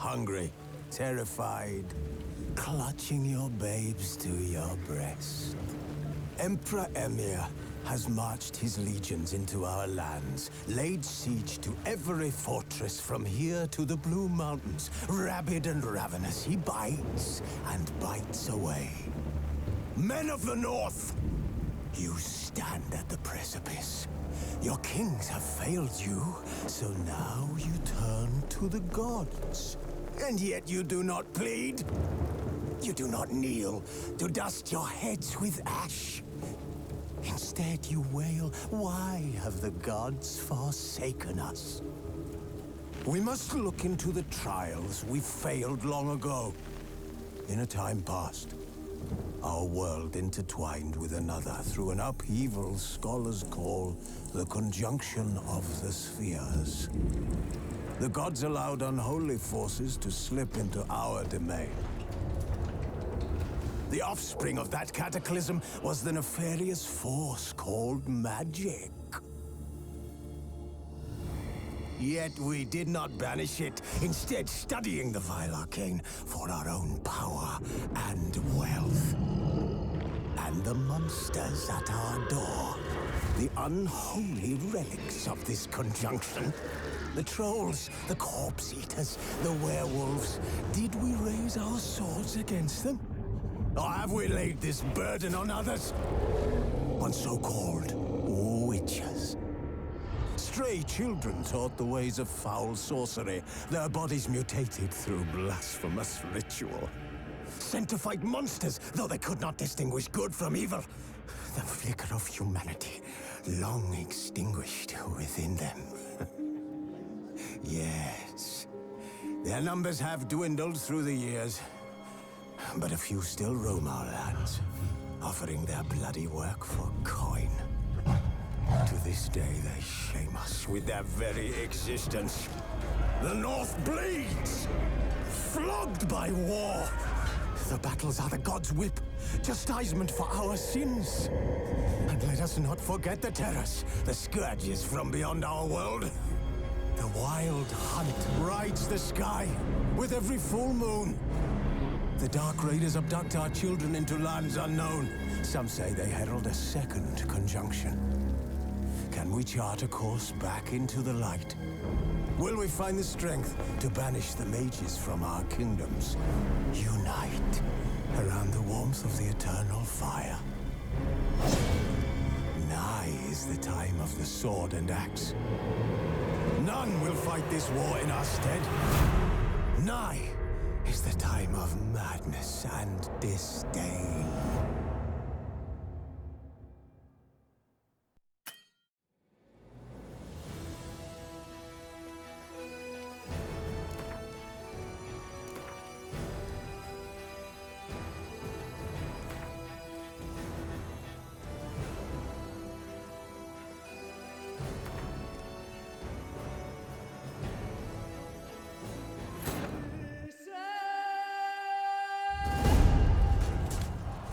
hungry, terrified, clutching your babes to your breast. Emperor Emir has marched his legions into our lands, laid siege to every fortress from here to the Blue Mountains. Rabid and ravenous, he bites and bites away. Men of the North, you stand at the precipice. Your kings have failed you, so now you turn to the gods. And yet you do not plead. You do not kneel to dust your heads with ash. Instead you wail, why have the gods forsaken us? We must look into the trials we failed long ago. In a time past, our world intertwined with another through an upheaval scholars call the conjunction of the spheres. The gods allowed unholy forces to slip into our domain. The offspring of that cataclysm was the nefarious force called magic. Yet we did not banish it, instead studying the vile arcane for our own power and wealth. And the monsters at our door, the unholy relics of this conjunction. The trolls, the corpse-eaters, the werewolves. Did we raise our swords against them? Or have we laid this burden on others? On so-called witches. Stray children taught the ways of foul sorcery, their bodies mutated through blasphemous ritual. Sent to fight monsters, though they could not distinguish good from evil. The flicker of humanity, long extinguished within them. Yes, their numbers have dwindled through the years. But a few still roam our lands, offering their bloody work for coin. To this day, they shame us with their very existence. The North bleeds, flogged by war. The battles are the gods' whip, chastisement for our sins. And let us not forget the terrors, the scourges from beyond our world. The wild hunt rides the sky with every full moon. The Dark Raiders abduct our children into lands unknown. Some say they herald a second conjunction. Can we chart a course back into the light? Will we find the strength to banish the mages from our kingdoms? Unite around the warmth of the eternal fire. Nigh is the time of the sword and axe. None will fight this war in our stead. Nigh is the time of madness and disdain.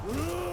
Ugh!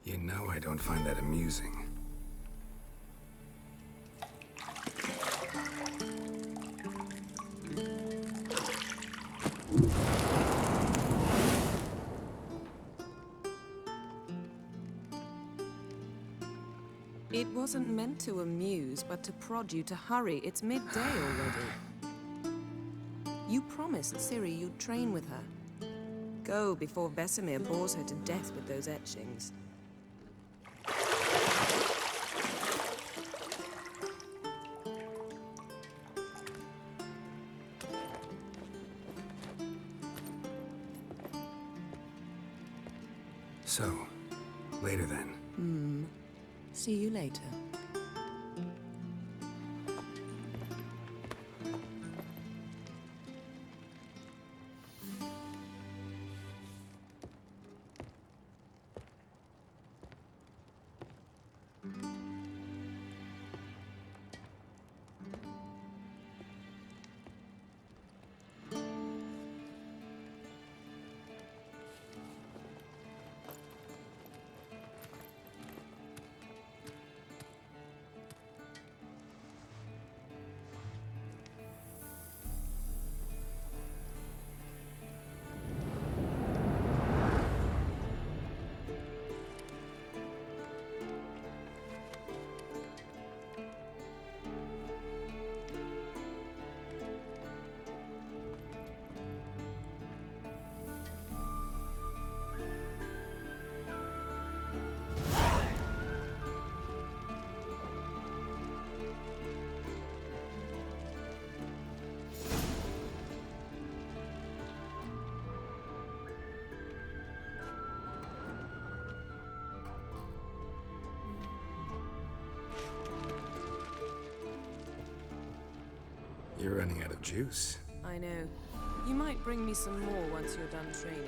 You know I don't find that amusing. It wasn't meant to amuse, but to prod you to hurry. It's midday already. You promised Ciri you'd train with her. Go before Vesemir bores her to death with those etchings. So, later then. See you later. You're running out of juice. I know. You might bring me some more once you're done training.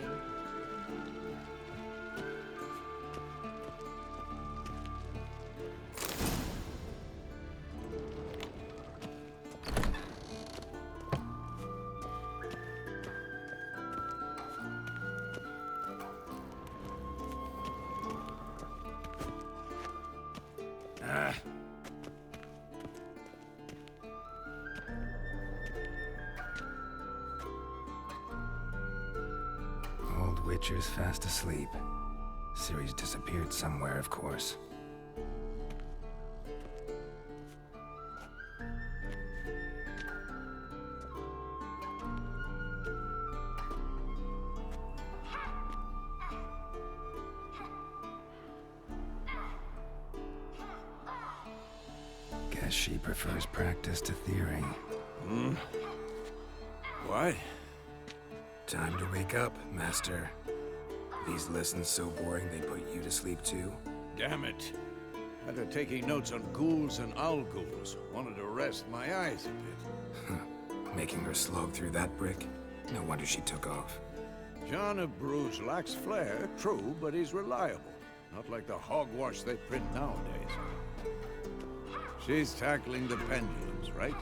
Old Witcher's fast asleep. Ciri's disappeared somewhere, of course. Guess she prefers practice to theory. What? Time to wake up, Master. These lessons so boring they put you to sleep too? Damn it. After taking notes on ghouls and owl ghouls, wanted to rest my eyes a bit. Making her slog through that brick? No wonder she took off. John of Bruges lacks flair, true, but he's reliable. Not like the hogwash they print nowadays. She's tackling the pendulums, right?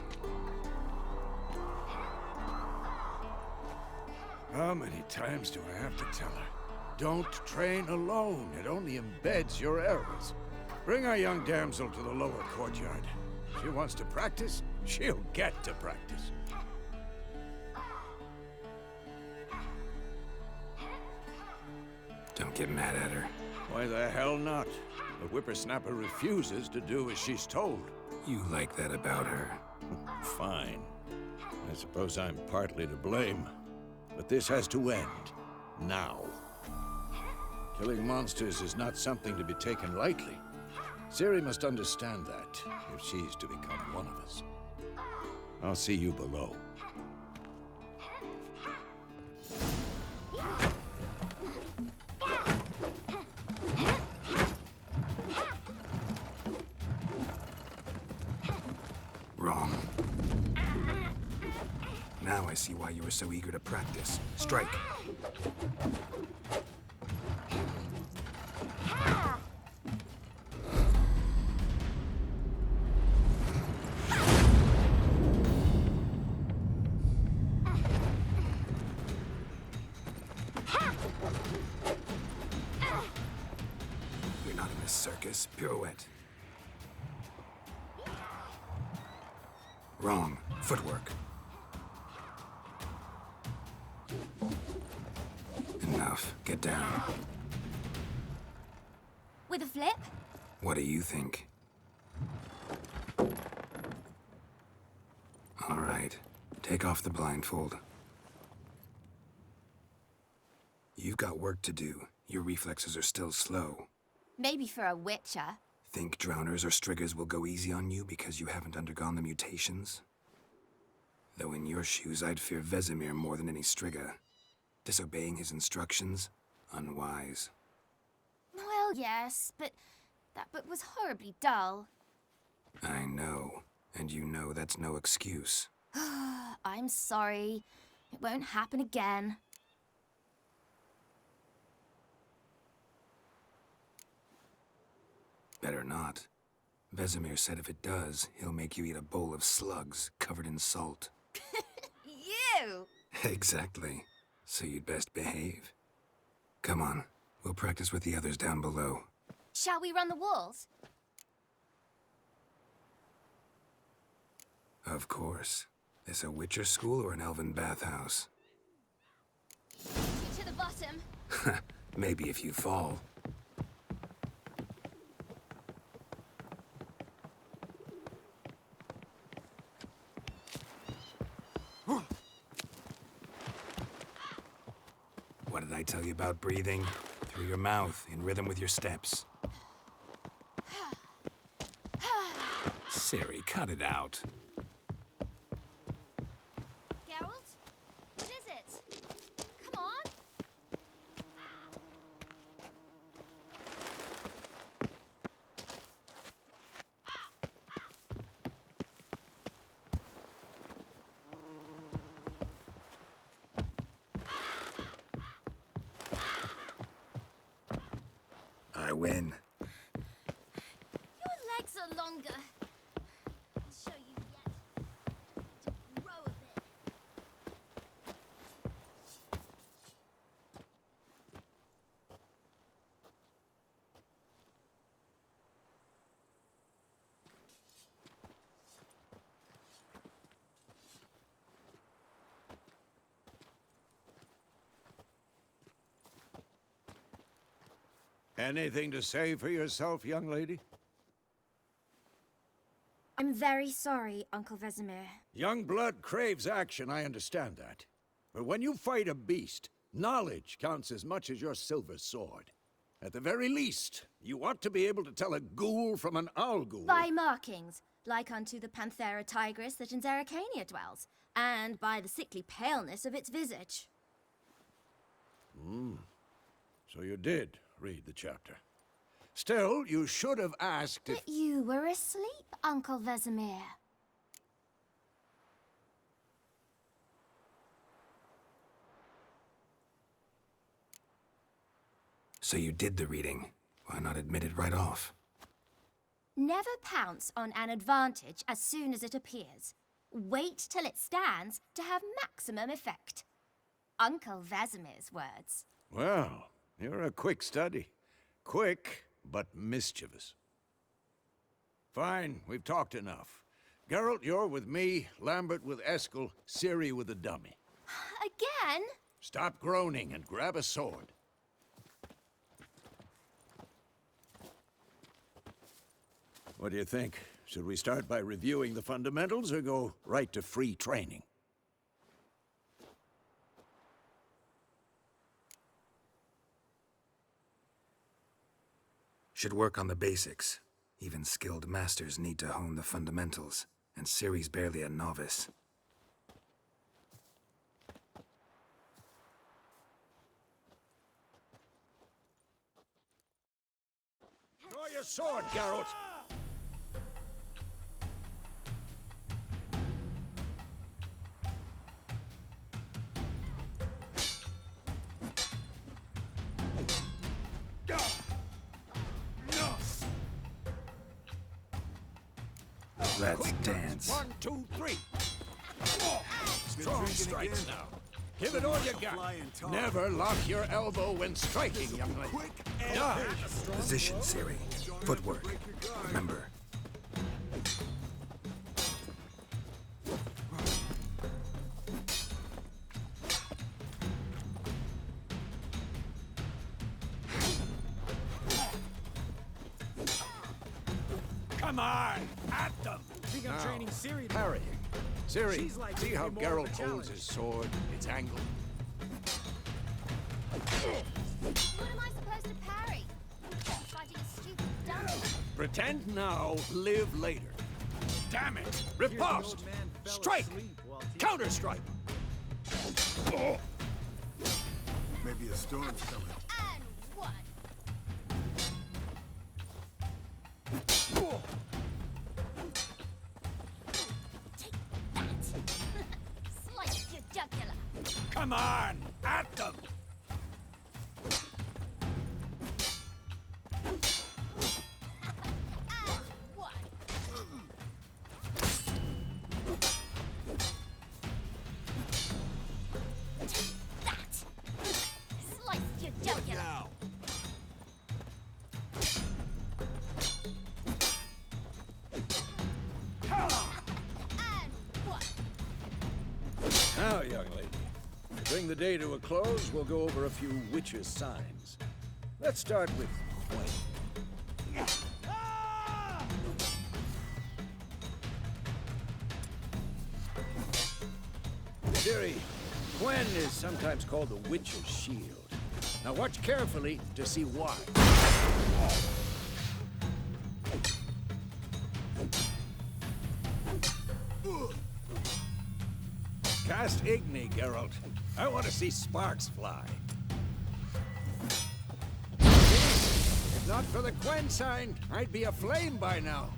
How many times do I have to tell her? Don't train alone. It only embeds your errors. Bring our young damsel to the lower courtyard. She wants to practice, she'll get to practice. Don't get mad at her. Why the hell not? The whippersnapper refuses to do as she's told. You like that about her. Fine. I suppose I'm partly to blame. But this has to end. Now. Killing monsters is not something to be taken lightly. Ciri must understand that, if she's to become one of us. I'll see you below. Wrong. Now I see why you were so eager to practice. Strike. a circus. Pirouette. Wrong. Footwork. Enough. Get down. With a flip? What do you think? All right. Take off the blindfold. You've got work to do. Your reflexes are still slow. Maybe for a witcher. Think drowners or striggers will go easy on you because you haven't undergone the mutations? Though in your shoes, I'd fear Vesemir more than any strigger. Disobeying his instructions? Unwise. Well, yes, but that book was horribly dull. I know. And you know that's no excuse. I'm sorry. It won't happen again. Better not. Vesemir said if it does, he'll make you eat a bowl of slugs covered in salt. You! Exactly. So you'd best behave. Come on. We'll practice with the others down below. Shall we run the walls? Of course. This a Witcher school or an elven bathhouse? To the bottom. Maybe if you fall. What did I tell you about breathing? Through your mouth, in rhythm with your steps. Ciri, cut it out. Geralt? What is it? Come on! I win. Your legs are longer. I'll show you yet. To grow a bit. Anything to say for yourself, young lady? I'm very sorry, Uncle Vesemir. Young blood craves action, I understand that. But when you fight a beast, knowledge counts as much as your silver sword. At the very least, you ought to be able to tell a ghoul from an owl ghoul. By markings, like unto the Panthera tigris that in Zerrikania dwells, and by the sickly paleness of its visage. So you did read the chapter. Still, you should have asked if... But you were asleep, Uncle Vesemir. So you did the reading. Why not admit it right off? Never pounce on an advantage as soon as it appears. Wait till it stands to have maximum effect. Uncle Vesemir's words. Well, you're a quick study. Quick, but mischievous. Fine, we've talked enough. Geralt, you're with me, Lambert with Eskel, Ciri with the dummy. Again? Stop groaning and grab a sword. What do you think? Should we start by reviewing the fundamentals or go right to free training? Should work on the basics. Even skilled masters need to hone the fundamentals, and Ciri's barely a novice. Draw your sword, Geralt! Let's dance. 1, 2, 3. Strong strikes now. Give it all you got. Never lock your elbow when striking, young lady. Dodge. Position, Ciri. Footwork. Remember. Come on, at them. I think I'm training Ciri. Parrying. Ciri, She's like see how giving me more of a Geralt holds challenge. his sword, its angle. What am I supposed to parry? Fighting a stupid dummy. Pretend now, live later. Damn it! Riposte! Strike! Counter-strike! Maybe a storm's coming. And one. Take that. Slice your jugular. Come on, at them! And one. Take that. Slice your jugular. Now! And one. Now, young lady, to bring the day to a close, we'll go over a few witches' signs. Let's start with Gwen. Ciri, Gwen is sometimes called the Witch's Shield. Now watch carefully to see why. Cast Igni, Geralt. I want to see sparks fly. If not for the Gwen sign, I'd be aflame by now.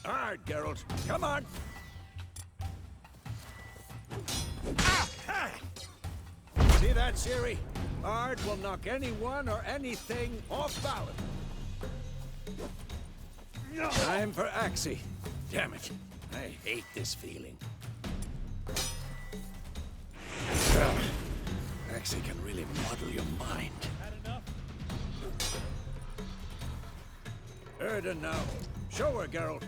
All right, Geralt. Come on. Ah! Ah! See that, Ciri? Ard will knock anyone or anything off balance. Time for Axii. Damn it. I hate this feeling. Axii can really muddle your mind. Erden now. Show her, Geralt.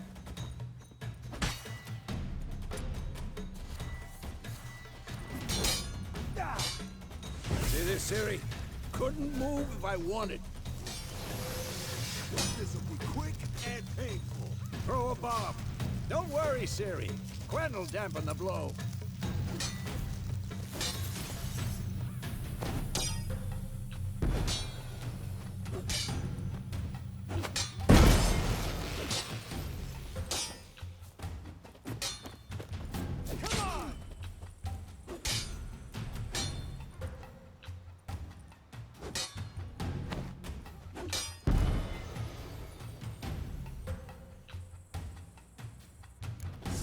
See this, Ciri? Couldn't move if I wanted. This will be quick and painful. Throw a bomb. Don't worry, Ciri. Gwen will dampen the blow. Come on!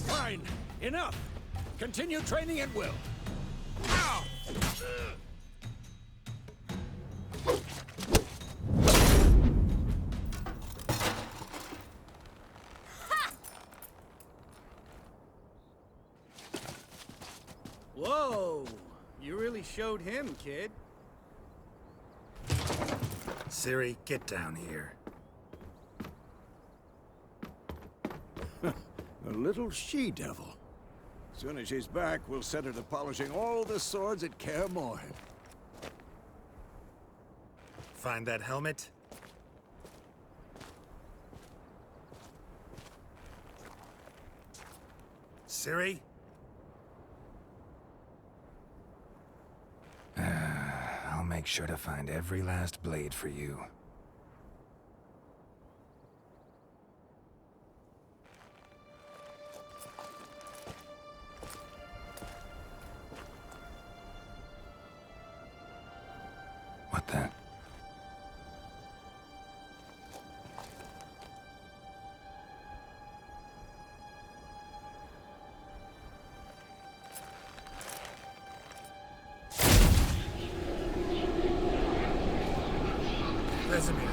Fine. Enough. Continue training at will. Ow! Whoa! You really showed him, kid. Ciri, get down here. A little she-devil. Soon as she's back, we'll set her to polishing all the swords at Kaer Morhen. Find that helmet? Ciri? I'll make sure to find every last blade for you. What the? Vesemir.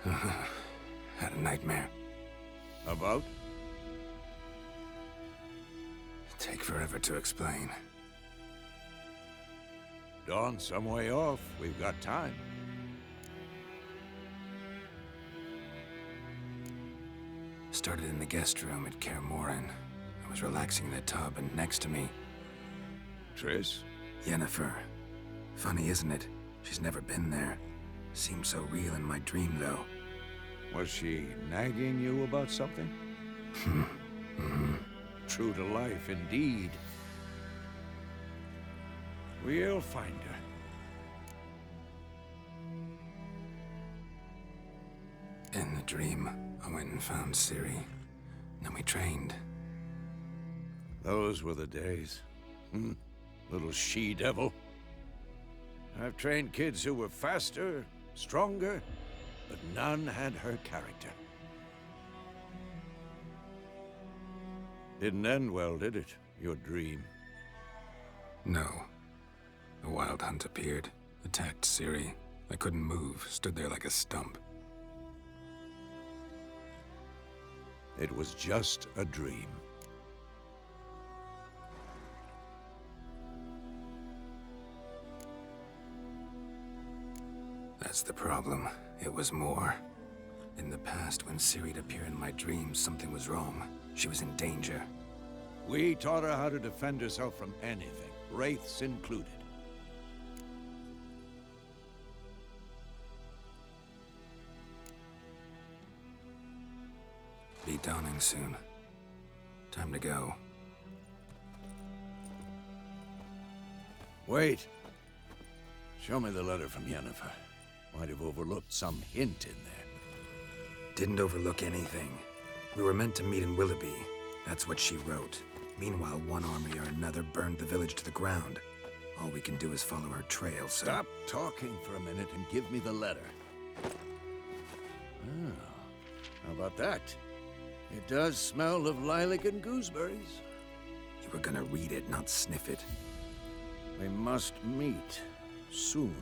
Had a nightmare. About? Take forever to explain. Dawn's some way off. We've got time. Started in the guest room at Kaer Morhen. I was relaxing in the tub, and next to me, Triss? Yennefer. Funny, isn't it? She's never been there. Seemed so real in my dream, though. Was she nagging you about something? True to life, indeed. We'll find her. In the dream, I went and found Ciri. Then we trained. Those were the days. Little she-devil. I've trained kids who were faster, stronger, but none had her character. Didn't end well, did it? Your dream? No. A wild hunt appeared, attacked Ciri. I couldn't move, stood there like a stump. It was just a dream. That's the problem. It was more. In the past, when Ciri'd appear in my dreams, something was wrong. She was in danger. We taught her how to defend herself from anything, wraiths included. Be dawning soon. Time to go. Wait. Show me the letter from Yennefer. Might have overlooked some hint in there. Didn't overlook anything. We were meant to meet in Willoughby. That's what she wrote. Meanwhile, one army or another burned the village to the ground. All we can do is follow her trail, so... Stop talking for a minute and give me the letter. Oh, how about that? It does smell of lilac and gooseberries. You were gonna read it, not sniff it. We must meet. Soon.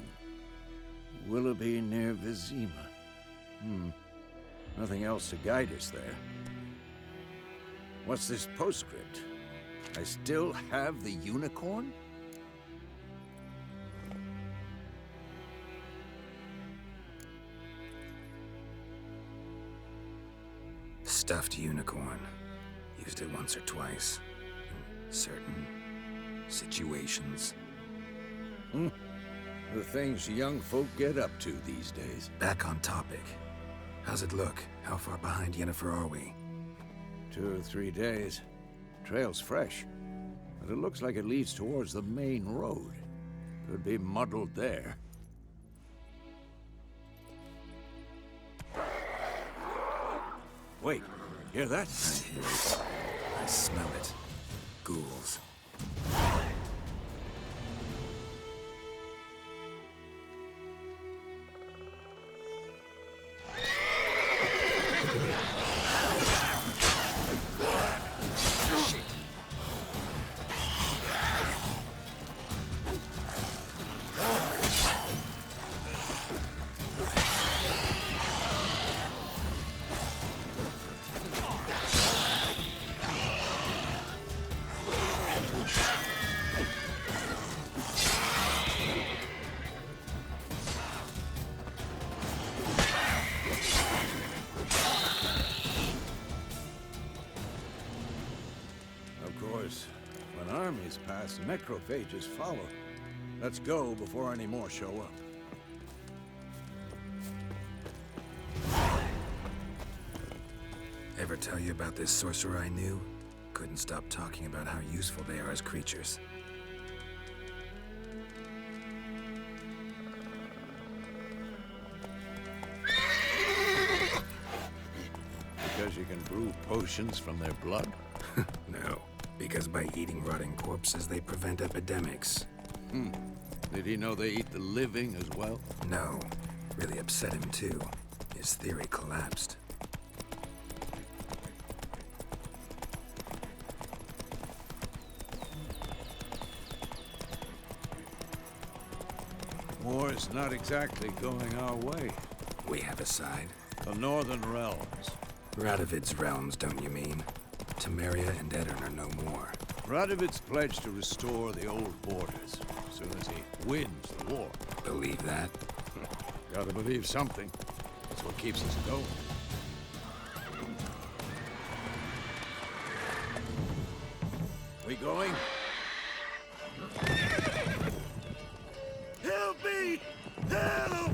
Willoughby near Vizima. Nothing else to guide us there. What's this postscript? I still have the unicorn? Stuffed unicorn. Used it once or twice. In certain situations. The things young folk get up to these days. Back on topic. How's it look? How far behind Yennefer are we? 2 or 3 days. Trail's fresh, but it looks like it leads towards the main road. Could be muddled there. Wait, hear that? I hear it. I smell it. Ghouls. When armies pass, necrophages follow. Let's go before any more show up. Ever tell you about this sorcerer I knew? Couldn't stop talking about how useful they are as creatures. Because you can brew potions from their blood? No, because by eating rotting corpses, they prevent epidemics. Did he know they eat the living as well? No, really upset him too. His theory collapsed. War's not exactly going our way. We have a side. The Northern Realms. Radovid's realms, don't you mean? Temeria and Edirn are no more. Radovid's pledged to restore the old borders as soon as he wins the war. Believe that? Gotta believe something. That's what keeps us going. We going? Help me! Help!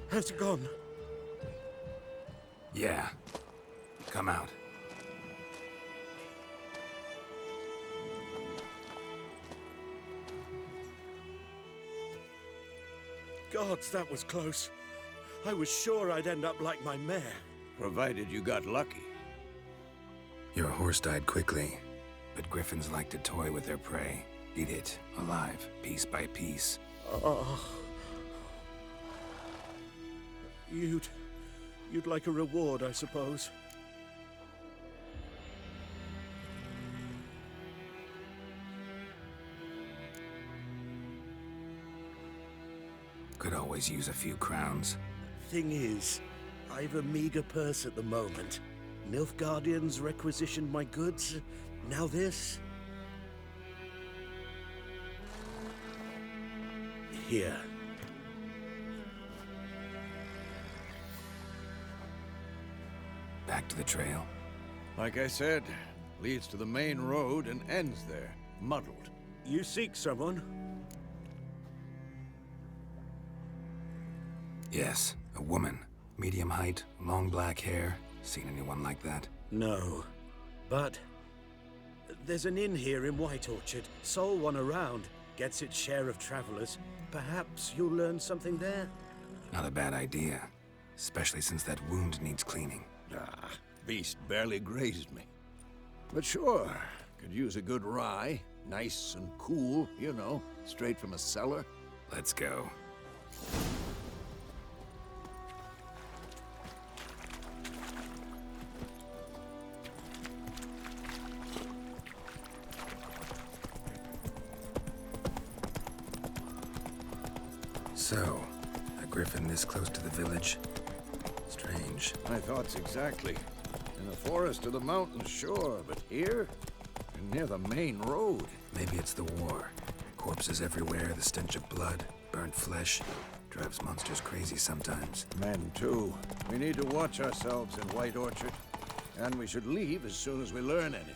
Has it gone? Yeah. Come out. Gods, that was close. I was sure I'd end up like my mare. Provided you got lucky. Your horse died quickly, but griffins like to toy with their prey. Eat it, alive, piece by piece. Oh. You'd like a reward, I suppose. Could always use a few crowns. Thing is, I've a meager purse at the moment. Nilfgaardians requisitioned my goods. Now this. Here. Back to the trail. Like I said, leads to the main road and ends there, muddled. You seek someone? Yes, a woman. Medium height, long black hair. Seen anyone like that? No. But there's an inn here in White Orchard. Sole one around. Gets its share of travelers. Perhaps you'll learn something there? Not a bad idea. Especially since that wound needs cleaning. Ah, beast barely grazed me. But sure, could use a good rye. Nice and cool, you know, straight from a cellar. Let's go. So, a griffin this close to the village? Strange. My thoughts exactly. In the forest or the mountains, sure, but here? And near the main road. Maybe it's the war. Corpses everywhere, the stench of blood, burnt flesh. Drives monsters crazy sometimes. Men, too. We need to watch ourselves in White Orchard. And we should leave as soon as we learn anything.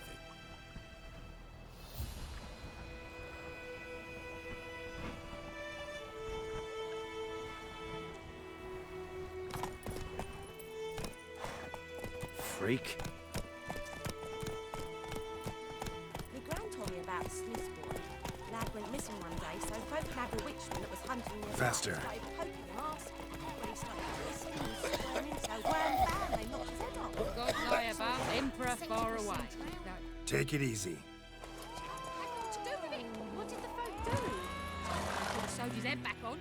Freak. My gran told me about Smith's boy. Lad went missing one day, so folk nabbed a witchman that was hunting near. Faster. Started poking him, asking. When he started listening, he was screaming, so wham bam, they knocked his head off. God lie about Emperor far away. No. Take it easy. What to do with it? What did the folk do? Could have sewed his head back on.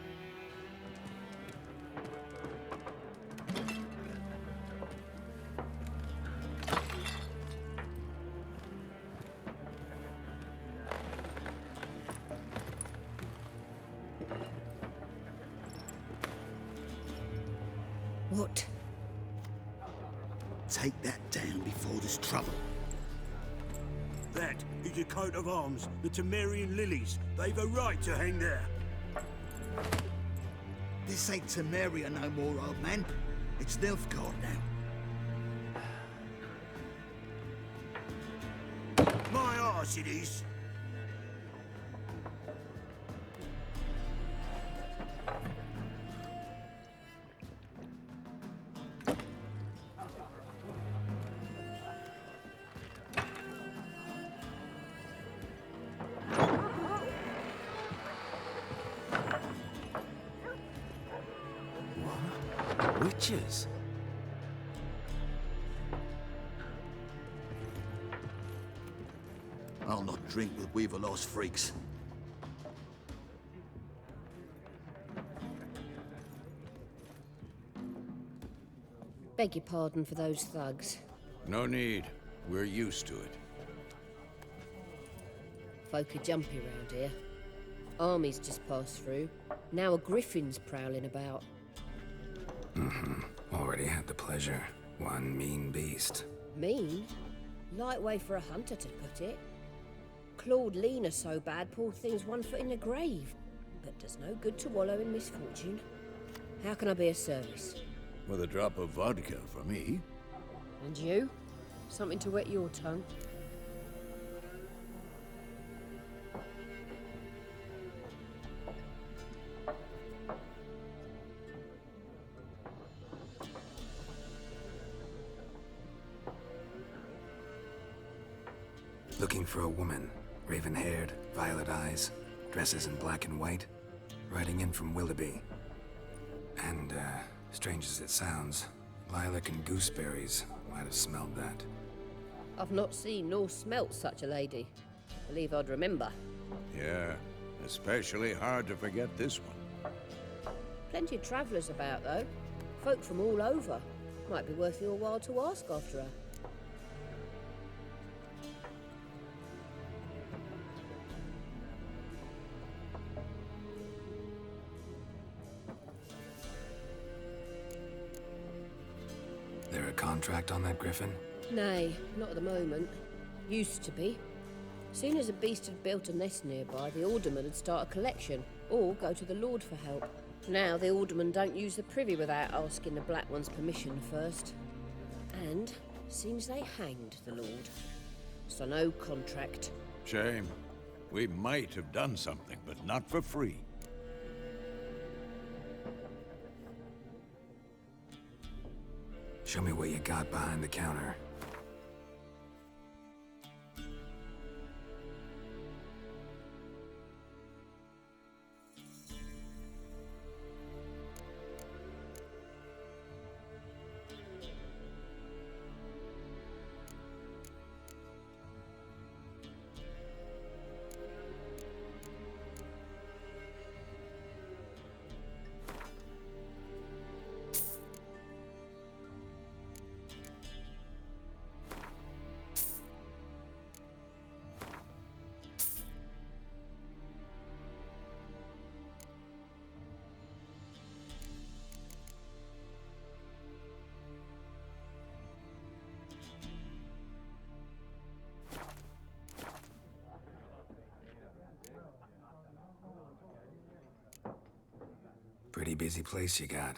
What? Take that down before there's trouble. That is a coat of arms, the Temerian lilies. They've a right to hang there. This ain't Temeria no more, old man. It's Nilfgaard now. My arse it is. Witches? I'll not drink with Weaverlost freaks. Beg your pardon for those thugs. No need. We're used to it. Folk are jumpy round here. Armies just passed through. Now a griffin's prowling about. Already had the pleasure. One mean beast. Mean? Light way for a hunter to put it. Clawed Lena so bad, poor thing's 1 foot in the grave. But does no good to wallow in misfortune. How can I be of service? With a drop of vodka for me. And you? Something to wet your tongue? Looking for a woman. Raven-haired, violet eyes, dresses in black and white. Riding in from Willoughby. And, strange as it sounds, lilac and gooseberries might have smelled that. I've not seen nor smelt such a lady. Believe I'd remember. Yeah, especially hard to forget this one. Plenty of travellers about, though. Folk from all over. Might be worth your while to ask after her. There a contract on that griffin? Nay, not at the moment. Used to be. Soon as a beast had built a nest nearby, the alderman would start a collection, or go to the Lord for help. Now the alderman don't use the privy without asking the Black One's permission first. And seems they hanged the Lord. So no contract. Shame. We might have done something, but not for free. Show me what you got behind the counter. Pretty busy place you got.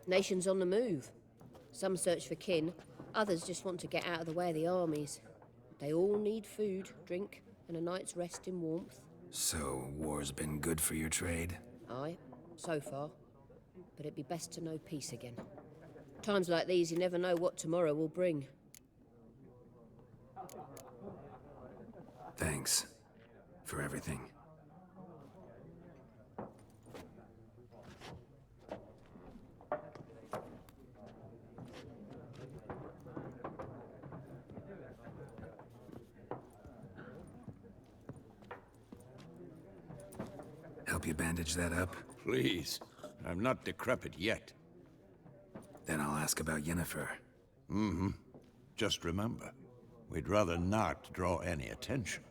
Nations on the move. Some search for kin, others just want to get out of the way of the armies. They all need food, drink, and a night's rest in warmth. So, war's been good for your trade? Aye, so far. But it'd be best to know peace again. Times like these, you never know what tomorrow will bring. Thanks. For everything. Help you bandage that up? Please. I'm not decrepit yet. Then I'll ask about Yennefer. Mm-hmm. Just remember, we'd rather not draw any attention.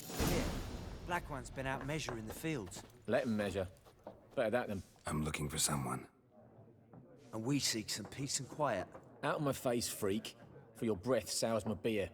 Here, Black One's been out measuring the fields. Let him measure. Better that than... I'm looking for someone. And we seek some peace and quiet. Out of my face, freak. For your breath sours my beer.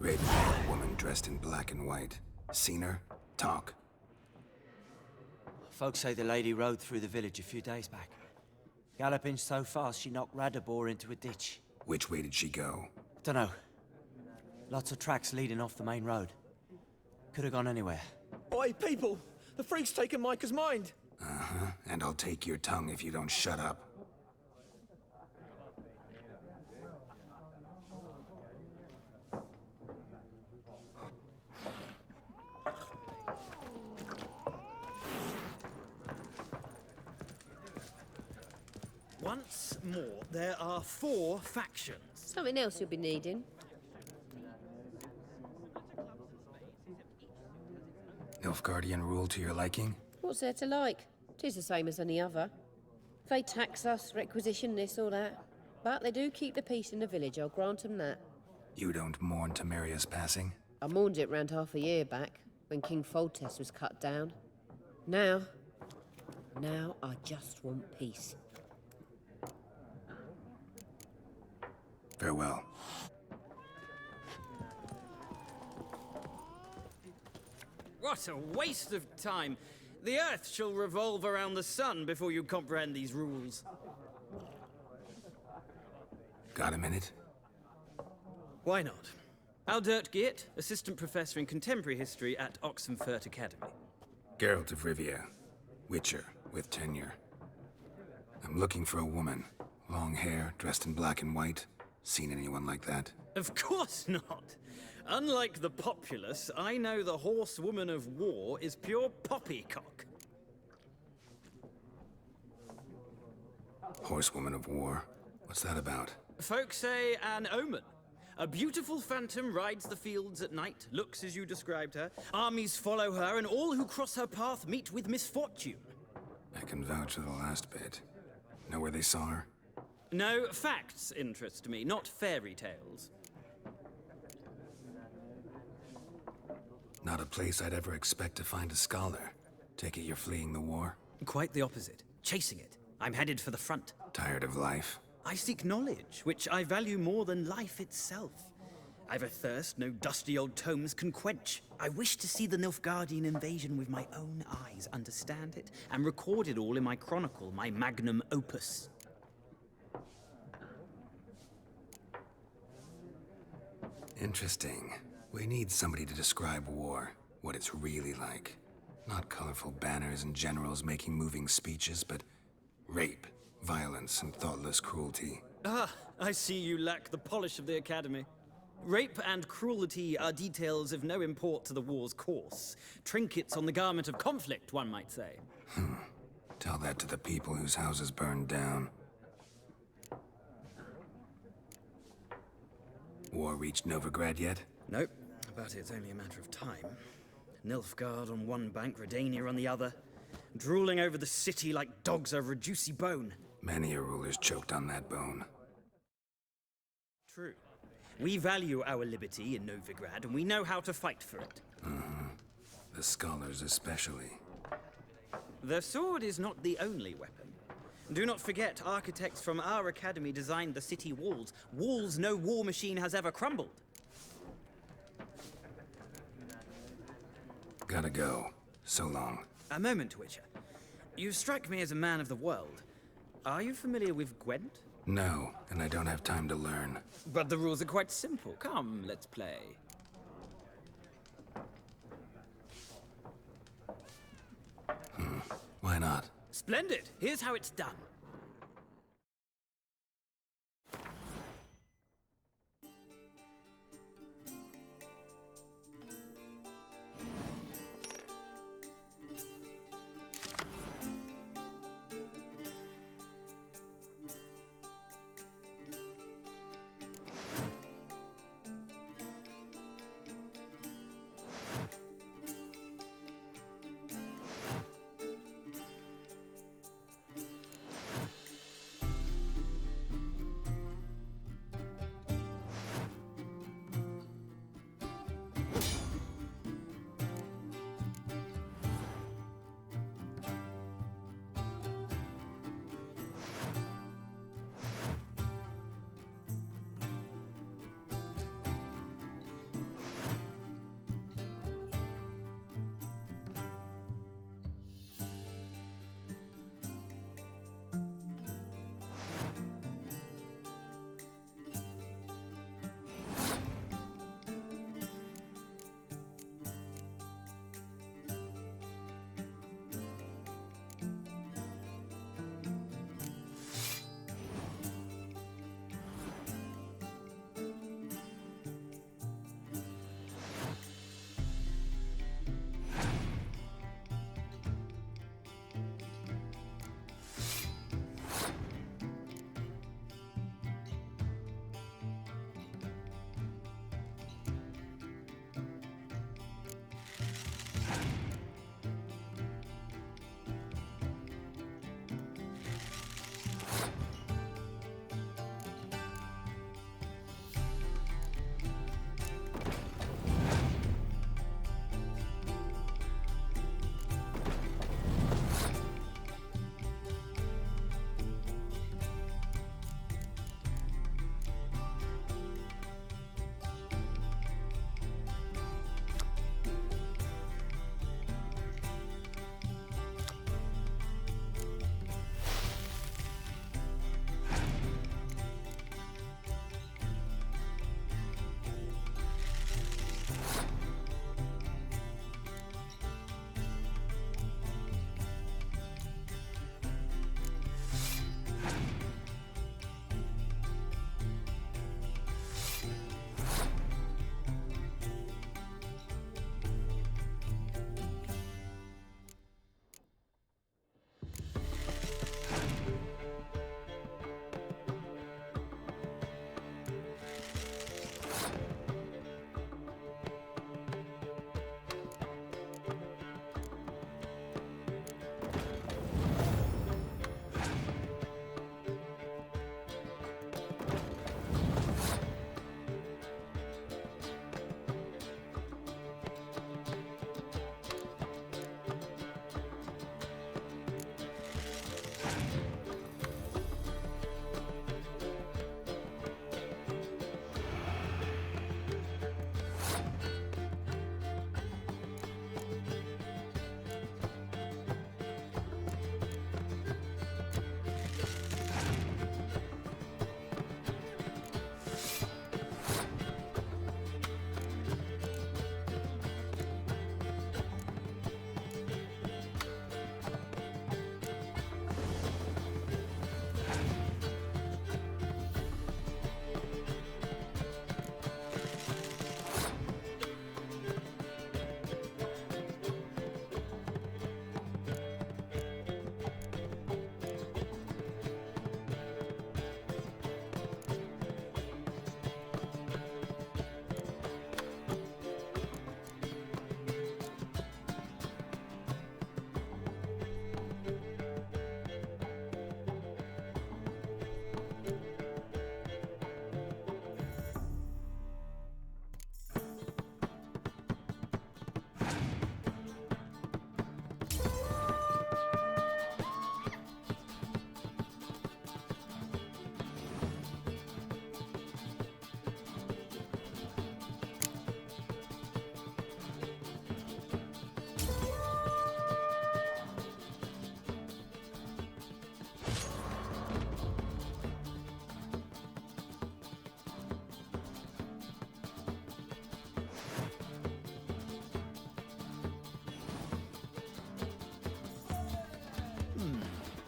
Raven-haired woman dressed in black and white. Seen her? Talk. Folks say the lady rode through the village a few days back. Galloping so fast she knocked Radabor into a ditch. Which way did she go? Dunno. Lots of tracks leading off the main road. Could have gone anywhere. Oi, people! The freak's taken Micah's mind! Uh-huh, and I'll take your tongue if you don't shut up. Once more, there are 4 factions. Something else you'll be needing. Nilfgaardian rule to your liking? What's there to like? 'Tis the same as any other. They tax us, requisition this or that. But they do keep the peace in the village, I'll grant 'em that. You don't mourn Temeria's passing? I mourned it round half a year back, when King Foltest was cut down. Now I just want peace. Farewell. What a waste of time! The Earth shall revolve around the sun before you comprehend these rules. Got a minute? Why not? Aldert Geert, Assistant Professor in Contemporary History at Oxenfurt Academy. Geralt of Rivia. Witcher, with tenure. I'm looking for a woman. Long hair, dressed in black and white. Seen anyone like that? Of course not! Unlike the populace, I know the horsewoman of war is pure poppycock. Horsewoman of war? What's that about? Folk say an omen. A beautiful phantom rides the fields at night, looks as you described her. Armies follow her, and all who cross her path meet with misfortune. I can vouch for the last bit. Know where they saw her? No, facts interest me, not fairy tales. Not a place I'd ever expect to find a scholar. Take it you're fleeing the war? Quite the opposite. Chasing it. I'm headed for the front. Tired of life? I seek knowledge, which I value more than life itself. I've a thirst no dusty old tomes can quench. I wish to see the Nilfgaardian invasion with my own eyes, understand it, and record it all in my chronicle, my magnum opus. Interesting. We need somebody to describe war, what it's really like. Not colorful banners and generals making moving speeches, but rape, violence, and thoughtless cruelty. Ah, I see you lack the polish of the Academy. Rape and cruelty are details of no import to the war's course. Trinkets on the garment of conflict, one might say. Tell that to the people whose houses burned down. War reached Novigrad yet? Nope, but it's only a matter of time. Nilfgaard on one bank, Redania on the other, drooling over the city like dogs over a juicy bone. Many a ruler's choked on that bone. True. We value our liberty in Novigrad, and we know how to fight for it. The scholars especially. The sword is not the only weapon. Do not forget, architects from our academy designed the city walls. Walls no war machine has ever crumbled. Gotta go. So long. A moment, Witcher. You strike me as a man of the world. Are you familiar with Gwent? No, and I don't have time to learn. But the rules are quite simple. Come, let's play. Why not? Splendid! Here's how it's done.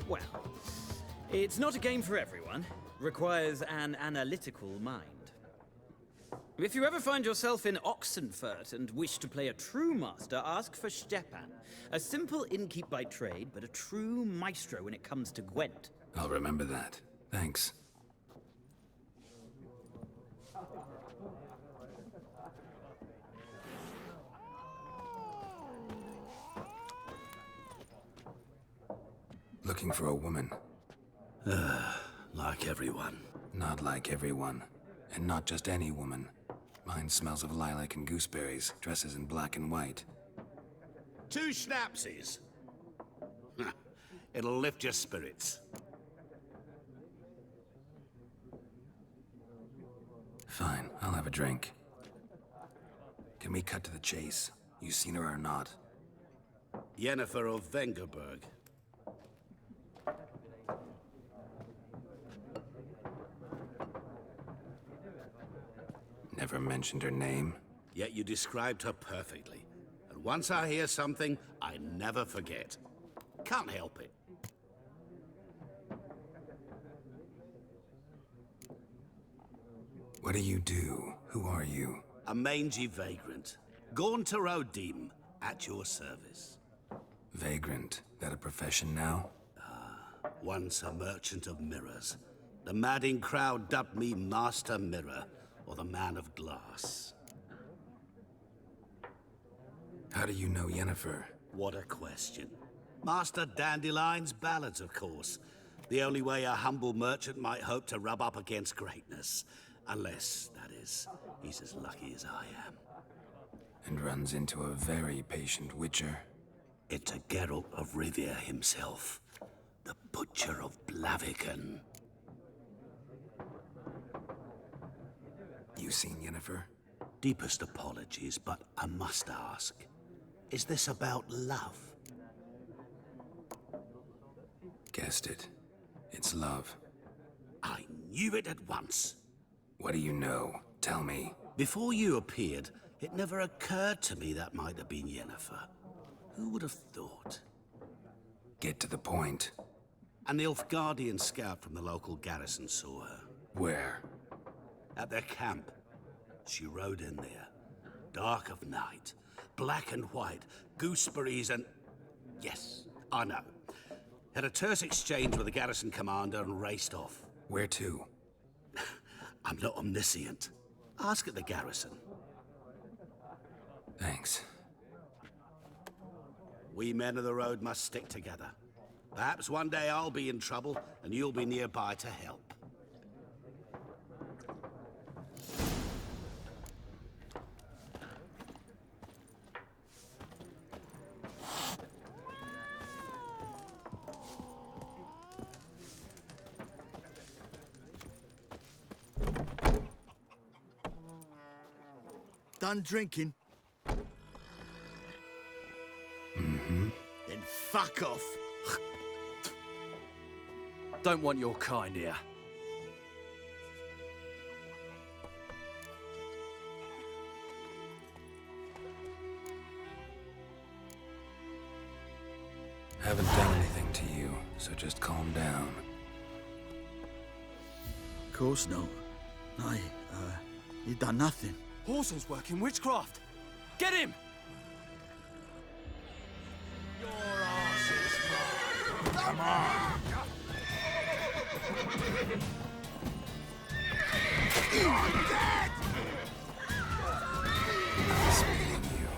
Well, it's not a game for everyone. Requires an analytical mind. If you ever find yourself in Oxenfurt and wish to play a true master, ask for Stepan. A simple innkeep by trade, but a true maestro when it comes to Gwent. I'll remember that. Thanks. Looking for a woman. Like everyone. Not like everyone. And not just any woman. Mine smells of lilac and gooseberries, dresses in black and white. 2 schnapsies. It'll lift your spirits. Fine, I'll have a drink. Can we cut to the chase? You seen her or not? Yennefer of Vengerberg. Never mentioned her name. Yet you described her perfectly. And once I hear something, I never forget. Can't help it. What do you do? Who are you? A mangy vagrant. Gaunter O'Dim, at your service. Vagrant. That a profession now? Once a merchant of mirrors. The madding crowd dubbed me Master Mirror, or the Man of Glass. How do you know Yennefer? What a question. Master Dandelion's ballads, of course. The only way a humble merchant might hope to rub up against greatness. Unless, that is, he's as lucky as I am. And runs into a very patient witcher. It's a Geralt of Rivia himself. The Butcher of Blaviken. You seen Yennefer? Deepest apologies, but I must ask. Is this about love? Guessed it. It's love. I knew it at once. What do you know? Tell me. Before you appeared, it never occurred to me that might have been Yennefer. Who would have thought? Get to the point. An Nilfgaardian scout from the local garrison saw her. Where? At their camp. She rode in there. Dark of night. Black and white. Gooseberries and... Yes, I know. Had a terse exchange with the garrison commander and raced off. Where to? I'm not omniscient. Ask at the garrison. Thanks. We men of the road must stick together. Perhaps one day I'll be in trouble and you'll be nearby to help. Done drinking? Mm-hmm. Then fuck off. Don't want your kind here. Haven't done anything to you, so just calm down. Of course not. You done nothing. Horson's working witchcraft. Get him! Your arse is mine. Come on! You're dead! Nice meeting you.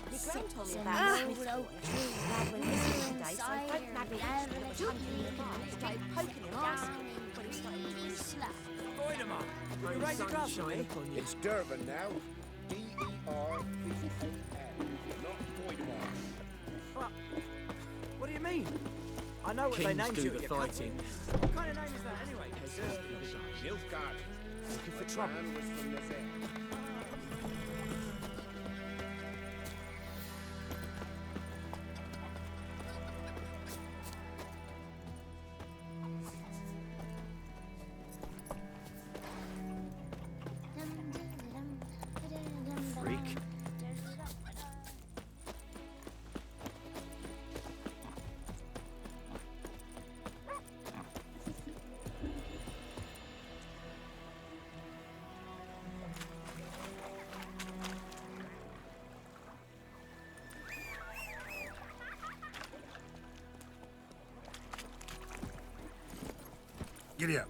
Your gran told me about Smith's boy. Lad went missing one day, so folk nagged me that was hunting in the farm and started poking him arse when he started to Raise a glass for me. It's Durban now. D-E-R-B-A-N. Not Boydmar. What do you mean? I know what they Kings named do you the at your fighting. company. What kind of name is that anyway? Nilfgaard. Looking for trouble. Man was from this end. Freak. Giddy up.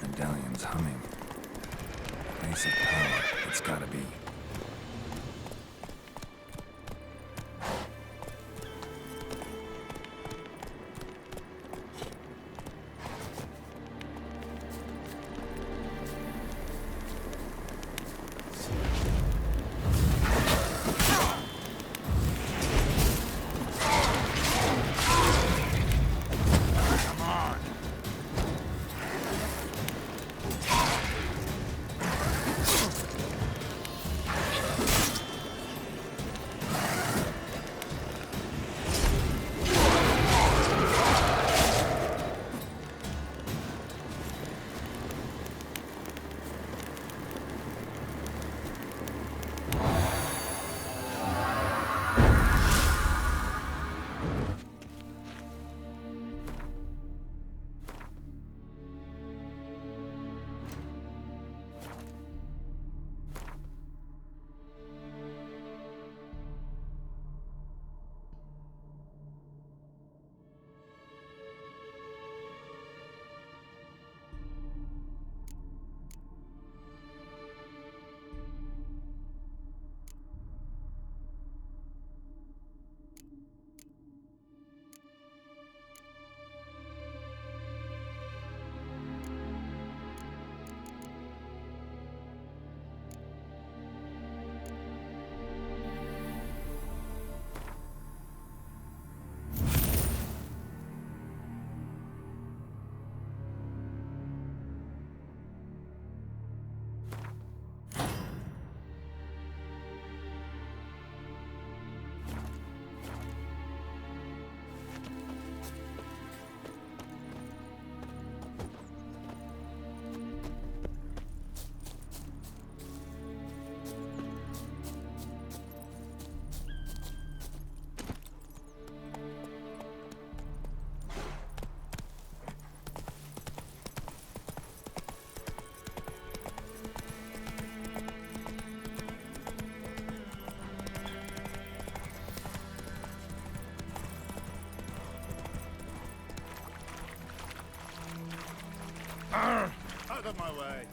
Medallion's humming. Place of power, it's gotta be. of my way.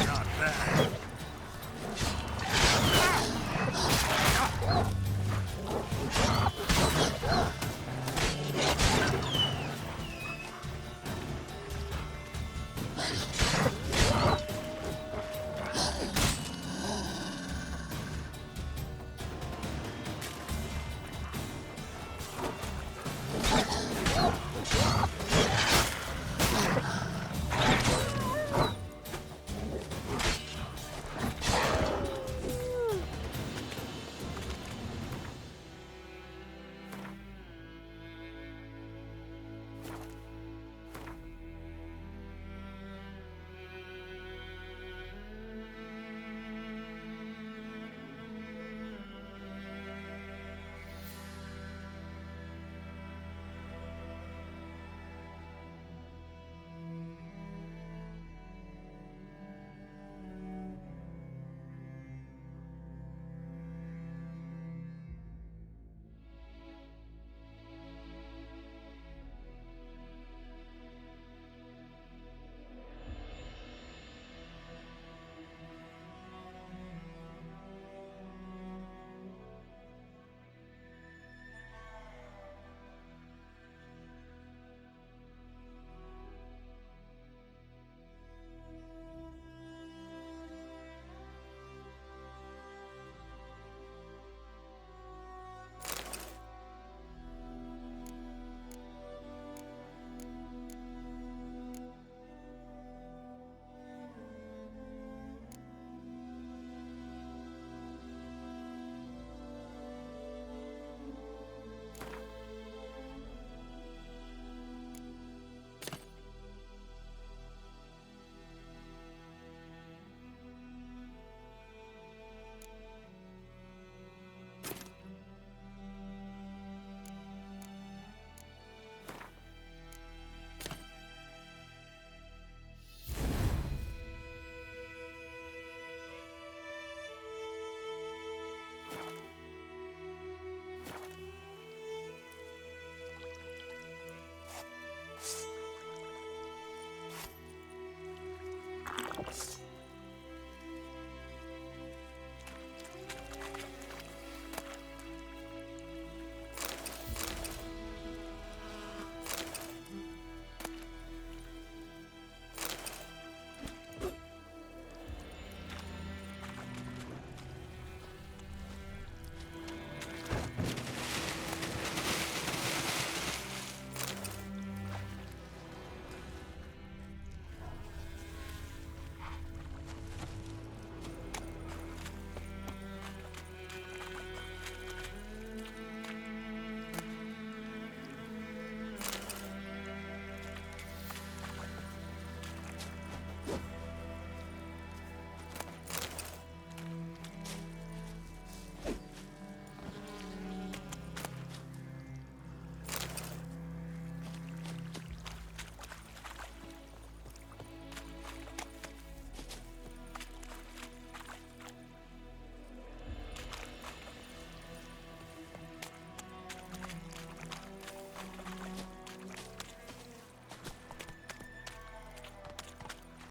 Not bad.